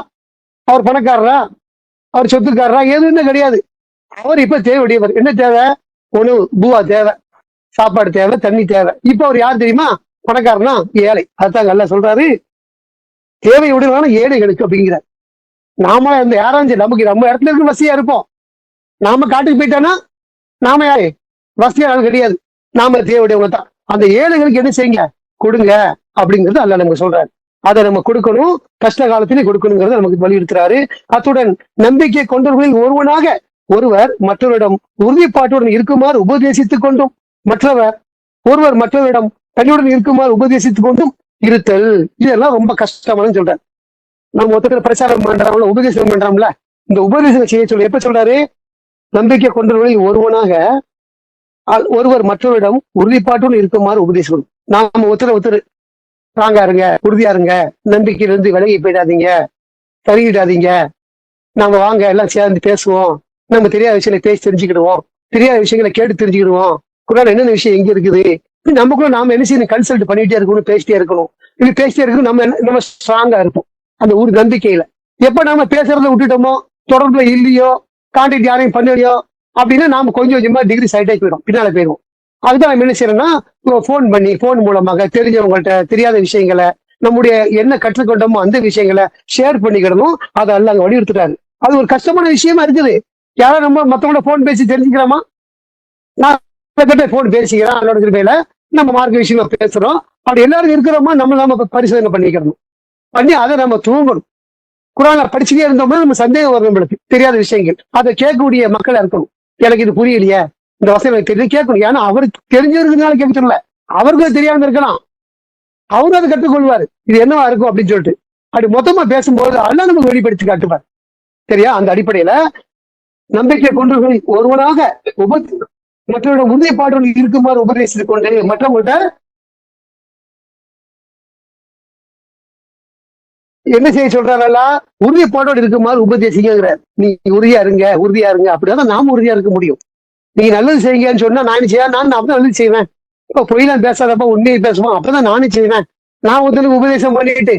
அவர் பணக்காரரா? அவர் சொத்துக்காரரா? எதுவுமே கிடையாது. அவர் இப்ப தேவையுடையவர். என்ன தேவை? உணவு பூவா தேவை, சாப்பாடு தேவை, தண்ணி தேவை. இப்ப அவர் யார் தெரியுமா? பணக்காரனா? ஏழை. அதுதான் நல்லா சொல்றாரு, தேவையுடையவரான ஏழைகளுக்கு அப்படிங்கிறார். நாம இந்த யாராச்சும் நமக்கு நம்ம இடத்துல இருக்கு வசதியா இருப்போம், நாம காட்டுக்கு போயிட்டோம்னா நாம யாரு? வசதியான கிடையாது, நாம தேவையுடையவங்க தான். அந்த ஏழைகளுக்கு என்ன செய்யுங்க? கொடுங்க அப்படிங்கிறது அல்ல நமக்கு சொல்றாரு. அதை நம்ம கொடுக்கணும், கஷ்ட காலத்திலே கொடுக்கணுங்கிறத நமக்கு வலியுறுத்துறாரு. அத்துடன் நம்பிக்கை கொண்டவர்களில் ஒருவனாக ஒருவர் மற்றவரிடம் உறுதிப்பாட்டுடன் இருக்குமாறு உபதேசித்துக் கொண்டும் ஒருவர் மற்றவரிடம் தன்னுடன் இருக்குமாறு உபதேசித்துக் கொண்டும் இருத்தல். இதெல்லாம் ரொம்ப கஷ்டமான சொல்றாரு. நம்ம ஒருத்தர் பிரச்சாரம் பண்றோம்ல, உபதேசம் பண்றோம்ல, இந்த உபதேசம் செய்ய சொல்லி எப்ப சொல்றாரு? நம்பிக்கை கொண்டவர்களில் ஒருவனாக ஒருவர் மற்றவரிடம் உறுதிப்பாட்டுடன் இருக்குமாறு உபதேசம். நாம ஒருத்தர் ராங்கா இருங்க, உறுதியா இருங்க, நம்பிக்கையிலிருந்து விலகி போயிடாதீங்க, தருகிடாதீங்க, நாம வாங்க எல்லாம் சேர்ந்து பேசுவோம், நம்ம தெரியாத விஷயங்களை பேசி தெரிஞ்சுக்கிடுவோம், தெரியாத விஷயங்களை கேட்டு தெரிஞ்சுக்கிடுவோம், குரான் என்னென்ன விஷயம் எங்க இருக்குது, நமக்குள்ள நாம என்ன செய்யணும்? கன்சல்ட் பண்ணிட்டே இருக்கணும், பேசிட்டே இருக்கணும். இப்படி பேசிட்டே இருக்கணும், நம்ம ஸ்ட்ராங்கா இருப்போம் அந்த ஒரு நம்பிக்கையில. எப்ப நாம பேசுறத விட்டுட்டோமோ, தொடர்புல இல்லையோ, கான்டாக்ட் யாரையும் பண்ணலையோ அப்படின்னா நாம கொஞ்சம் கொஞ்சமா டிகிரி சைட் ஆகி போயிடும், பின்னால போயிடும். அதுதான் நம்ம என்ன செய்யறோம்னா, போன் மூலமாக தெரிஞ்சவங்கள்ட்ட தெரியாத விஷயங்களை, நம்முடைய என்ன கற்றுக்கொண்டோமோ அந்த விஷயங்களை ஷேர் பண்ணிக்கிடணும். அதை அல்ல அங்க வலியுறுத்துறாரு. அது ஒரு கஷ்டமான விஷயமா இருக்குது. யாரும் நம்ம மத்தவங்களோட போன் பேசி தெரிஞ்சுக்கிறோமா? நான் போன் பேசிக்கிறேன், அதோட திருப்பையில நம்ம மார்க்க விஷயமா பேசுறோம். அப்படி எல்லாரும் இருக்கிறோமா? நம்ம பரிசோதனை பண்ணிக்கிறோம், பண்ணி அதை நம்ம தூங்கணும். குரானை படிச்சுட்டே இருந்தோம்னா நம்ம சந்தேகம் வரும், நம்மளுக்கு தெரியாத விஷயங்கள். அதை கேட்கக்கூடிய மக்கள் இருக்கணும். எனக்கு இது புரியலையே, இந்த வசதி எனக்கு தெரியும் கேட்கணும். ஏன்னா அவருக்கு தெரிஞ்சிருக்கிறதுனால கேட்க தெரியல, அவருக்கு தெரியாம இருக்கலாம், அவரும் அதை கற்றுக்கொள்வாரு, இது என்னவா இருக்கும் அப்படின்னு சொல்லிட்டு. அப்படி மொத்தமா பேசும்போது அல்ல நமக்கு வெளிப்படுத்தி காட்டுவார். சரியா? அந்த அடிப்படையில நம்பிக்கை கொண்டவர்கள் ஒருவனாக மற்றவரோட உறுதிப்பாடுகள் இருக்குமாறு உபதேசித்துக் கொண்டு மற்றவங்கள்ட்ட என்ன செய்ய சொல்றாரா? உறுதிப்பாடோடு இருக்குமாறு உபதேசிக்கிறார். நீ உறுதியா இருங்க அப்படிதான் நாம உறுதியா இருக்க முடியும். நீங்க நல்லது செய்யுங்கன்னு சொன்னா நான் செய்ய, நான் அப்பதான் நல்லது செய்வேன். இப்ப பொய்லாம் பேசாதப்ப உண்மையை பேசுவோம், அப்பதான் நானும் செய்வேன். நான் ஒருத்தனுக்கு உபதேசம் பண்ணிட்டு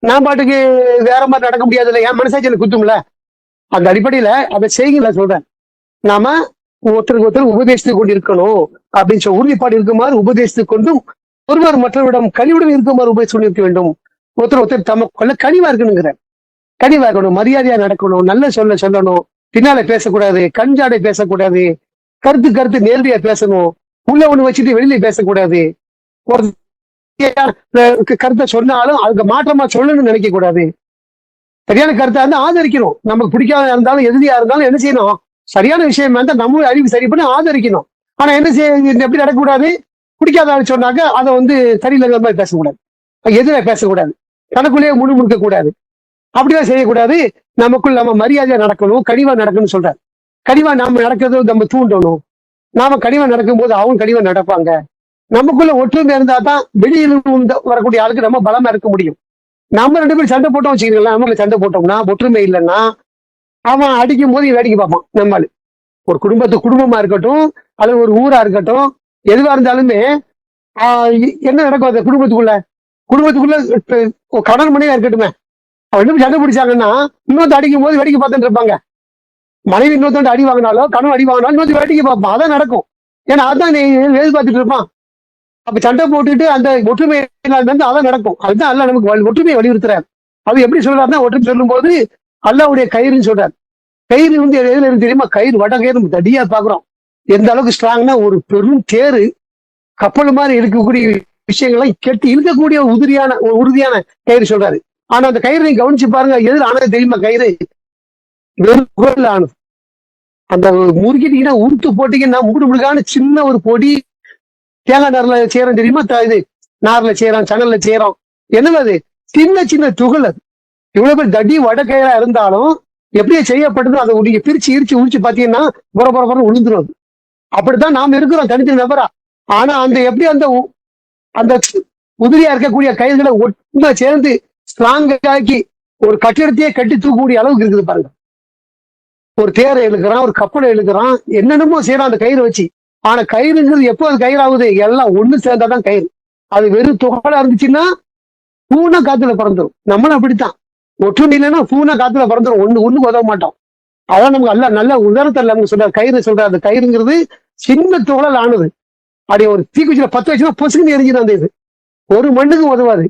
நான் பாட்டுக்கு வேற மாதிரி நடக்க முடியாதுல்ல, என் மனசாட்சி எனக்கு குத்தும்ல. அந்த அடிப்படையில அதை செய்யுங்கள சொல்றேன். நாம ஒருத்தருக்கு உபதேசித்துக் கொண்டு இருக்கணும் அப்படின்னு சொல்ல, உறுதிப்பாடு இருக்குமாறு உபதேசித்துக் கொண்டும் ஒருவர் மற்றவரிடம் கனிவுடன் இருக்குமாறு உபதேசம் இருக்க வேண்டும். ஒருத்தர் தமக்குள்ள கனிவா இருக்கணுங்கிற, கனிவா இருக்கணும், மரியாதையா நடக்கணும், நல்ல சொல்லணும், பின்னால பேசக்கூடாது, கஞ்சாடை பேசக்கூடாது, கருத்து நேரடியா பேசணும், உள்ள ஒண்ணு வச்சுட்டு வெளியில பேசக்கூடாது, ஒரு கருத்தை சொன்னாலும் அதுக்கு மாற்றமா சொல்லணும்னு நினைக்க கூடாது. சரியான கருத்தா இருந்தா ஆதரிக்கணும், நமக்கு பிடிக்காத இருந்தாலும் எதிரியா இருந்தாலும் என்ன செய்யணும்? சரியான விஷயம் இருந்தா நம்ம அறிவு சரி பண்ணி ஆதரிக்கணும். ஆனா என்ன செய்ய, எப்படி நடக்கக்கூடாது? பிடிக்காத சொன்னாக்க அதை சரியில்லைங்கிற மாதிரி பேசக்கூடாது, எதிராக பேசக்கூடாது, தனக்குள்ளேயே முழுமுழுக்க கூடாது, அப்படிதான் செய்யக்கூடாது. நமக்குள் நம்ம மரியாதையா நடக்கணும், கனிவா நடக்கணும்னு சொல்றாரு. கனிவா நாம நடக்கிறது நம்ம தூண்டணும். நாம கனிவா நடக்கும் போது அவங்க கனிவா நடப்பாங்க. நமக்குள்ள ஒற்றுமை இருந்தா தான் வெளியில் வரக்கூடிய ஆளுக்கு நம்ம பலமா இருக்க முடியும். நம்ம 2 பேரும் சண்டை போட்டோம் வச்சுக்கிறீங்களா, நம்ம சண்டை போட்டோம்னா ஒற்றுமை இல்லைன்னா அவன் அடிக்கும் போது வேடிக்கை பார்ப்பான். நம்மளு ஒரு குடும்பமா இருக்கட்டும் அல்லது ஒரு ஊரா இருக்கட்டும், எதுவா இருந்தாலுமே என்ன நடக்கும் அந்த குடும்பத்துக்குள்ள கடன் மனைவியா இருக்கட்டுமே, அவன் சண்டை பிடிச்சாங்கன்னா இன்னொருத்த அடிக்கும் போது வேடிக்கை பார்த்துட்டு இருப்பாங்க. மனைவி இன்னொருத்தோட அடி வாங்கினாலோ கணவன் அடி வாங்கினாலும் இன்னொரு வேடிக்கை பார்ப்பான். அதான் நடக்கும். ஏன்னா அதான் நீ எதிர்பார்த்துட்டு இருப்பான். அப்ப சண்டை போட்டுட்டு அந்த ஒற்றுமை அதான் நடக்கும். அதுதான் அல்லாஹ் நமக்கு ஒற்றுமையை வலியுறுத்துறாரு. அது எப்படி சொல்றாருன்னா, ஒற்றுமை சொல்லும் போது அல்லாஹ்வுடைய கயிறுன்னு சொல்றாரு. கயிறு எதுல இருந்து தெரியுமா? கயிறு வட கயிறு தடியா பாக்குறோம். எந்த அளவுக்கு ஸ்ட்ராங்னா, ஒரு பெரும் தேரு கப்பல் மாதிரி இருக்கக்கூடிய விஷயங்கள்லாம் கெட்டி இருக்கக்கூடிய உறுதியான கயிறு சொல்றாரு. ஆனா அந்த கயிறு நீங்க கவனிச்சு பாருங்க, எதிர ஆனது தெரியுமா? கயிறு வெறும் ஆனது. அந்த முறுக்கிட்டீங்கன்னா, உருத்து போட்டீங்கன்னா முழுக்கான சின்ன ஒரு பொடி தேங்காய் நார்ல செய்யறோம் தெரியுமா? இது நார்ல செய்யறோம், சணல்ல செய்யறோம். என்னது அது? சின்ன சின்ன துகள். அது இவ்வளவு பேர் தடி வட கயிறா இருந்தாலும் எப்படியே செய்யப்பட்டதோ அதை நீங்க பிரிச்சு இரிச்சு உரிச்சு பாத்தீங்கன்னா புற விழுந்துரும். அப்படித்தான் நாம் இருக்கிறோம் தனித்தனி நபரா. ஆனா அந்த எப்படி அந்த அந்த உதிரியா இருக்கக்கூடிய கயிறுகளை ஒட்டுமா சேர்ந்து ஸ்ட்ராங் ஆக்கி ஒரு கட்டிடத்தையே கட்டி தூக்கக்கூடிய அளவுக்கு இருக்குது பாருங்க. ஒரு தேரை இழுக்கிறான், ஒரு கப்பலை இழுக்கிறான், என்னென்னமோ செய்யறான் அந்த கயிறு வச்சு. ஆனா கயிறுங்கிறது எப்போ அது கயிறு ஆகுது? எல்லாம் ஒண்ணு சேர்ந்தாதான் கயிறு. அது வெறும் துகளா இருந்துச்சுன்னா பூனா காத்துல பறந்துடும். நம்மளும் அப்படித்தான். ஒற்றுமை இல்லைன்னா பூனா காத்துல பறந்துடும். ஒண்ணுக்கு உதவ மாட்டோம். அதான் நமக்கு நல்ல உதாரணத்தில் நமக்கு சொல்றாரு. கயிறு சொல்றாரு. அந்த கயிறுங்கிறது சின்ன துகளல் ஆனது. அப்படி ஒரு தீக்குச்சியில 10 வச்சுன்னா பொசுக்குன்னு எரிஞ்சிடும். அந்த இது ஒரு மண்ணுக்கு உதவாது.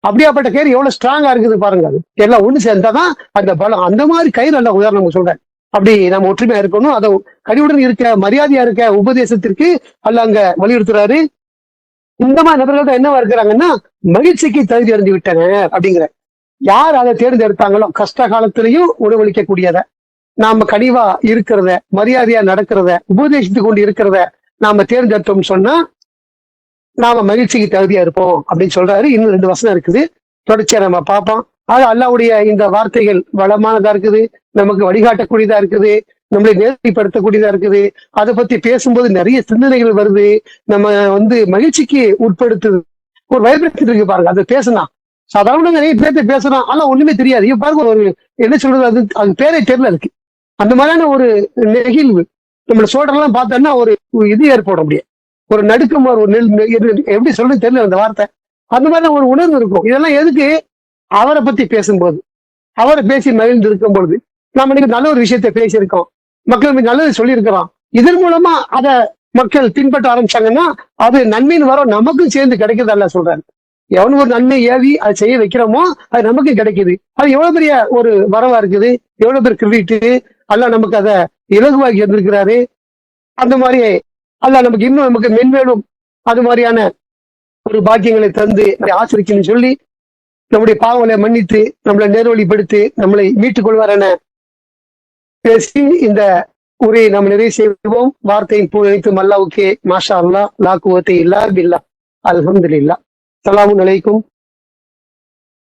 அப்படியாப்பட்ட கயிறு எவ்வளவு ஸ்ட்ராங்கா இருக்குது பாருங்க. அது எல்லாம் ஒண்ணு சேர்ந்தாதான் அந்த பலம். அந்த மாதிரி கயிறு நல்ல உதாரணம் நமக்கு சொல்றேன். அப்படி நம்ம ஒற்றுமையா இருக்கணும். அதை கனிவுடன் இருக்க, மரியாதையா இருக்க உபதேசத்திற்கு அல்லாஹ் அங்க வலியுறுத்துறாரு. இந்த மாதிரி நபர்கள் தான் என்னவா இருக்கிறாங்கன்னா, மகிழ்ச்சிக்கு தகுதி அறிந்து விட்டனர் அப்படிங்கிற. யார் அதை தேர்ந்தெடுத்தாங்களோ, கஷ்ட காலத்திலையும் உணவளிக்க கூடியத, நாம கனிவா இருக்கிறத, மரியாதையா நடக்கிறத, உபதேசித்து கொண்டு இருக்கிறத நாம தேர்ந்தெடுத்தோம் சொன்னா நாம மகிழ்ச்சிக்கு தகுதியா இருப்போம் அப்படின்னு சொல்றாரு. இன்னும் 2 வசனம் இருக்குது, தொடர்ச்சியா நம்ம பார்ப்போம். ஆனா அல்லாஹ்வுடைய இந்த வார்த்தைகள் வளமானதா இருக்குது, நமக்கு வழிகாட்டக்கூடியதா இருக்குது, நம்மளை நேர்மைப்படுத்தக்கூடியதா இருக்குது. அதை பத்தி பேசும்போது நிறைய சிந்தனைகள் வருது. நம்ம மகிழ்ச்சிக்கு உட்படுத்துது. ஒரு வைப்ரேஷன் இருக்கு பாருங்க. அதை பேசலாம். சாதாரண நிறைய பேர்த்த பேசுறோம், ஆனா ஒண்ணுமே தெரியாது. இப்ப பாருங்க, ஒரு என்ன சொல்றது, அது பேரே தெரியல இருக்கு. அந்த மாதிரியான ஒரு நெகிழ்வு நம்மள சோழரெல்லாம் பார்த்தோம்னா ஒரு இது ஏற்படும். அப்படியே ஒரு நடுக்கம், ஒரு எப்படி சொல்றது தெரியல அந்த வார்த்தை. அந்த மாதிரி ஒரு உணர்வு இருக்கும். இதெல்லாம் எதுக்கு? அவரை பத்தி பேசும்போது, அவரை பேசி மகிழ்ந்து இருக்கும் பொழுது, நம்ம இன்னைக்கு நல்ல ஒரு விஷயத்த பேசியிருக்கோம், மக்கள் நல்லது சொல்லியிருக்கிறோம். இதன் மூலமா அதை மக்கள் பின்பற்ற ஆரம்பிச்சாங்கன்னா அது நன்மைன்னு வரும், நமக்கும் சேர்ந்து கிடைக்குது. சொல்றாரு, எவனு ஒரு நன்மை ஏவி அதை செய்ய வைக்கிறோமோ அது நமக்கு கிடைக்குது. அது எவ்வளவு பெரிய ஒரு வரவா இருக்குது, எவ்வளவு பேர் கிரெடிட்டு. அல்லாஹ் நமக்கு அதை இலகுவாக்கி இருந்திருக்கிறாரு. அந்த மாதிரி அல்லாஹ் நமக்கு மென்மேலும் அது மாதிரியான ஒரு பாக்கியங்களை தந்து ஆசிரிக்கணும்னு சொல்லி நம்முடைய பாவங்களை மன்னித்து நம்மளை நேர்வழிப்படுத்தி நம்மளை மீட்டுக் கொள்வார் என பேசி இந்த உரையை நாம் நிறைவு செய்வோம். வார்த்தையின் பூனைத்தும் அல்லாஹ்வுக்கே. மாஷா அல்லாஹ், லா குவத்த இல்லா பில்லா. அல்ஹம்துலில்லாஹ். ஸலாமு அலைக்கும்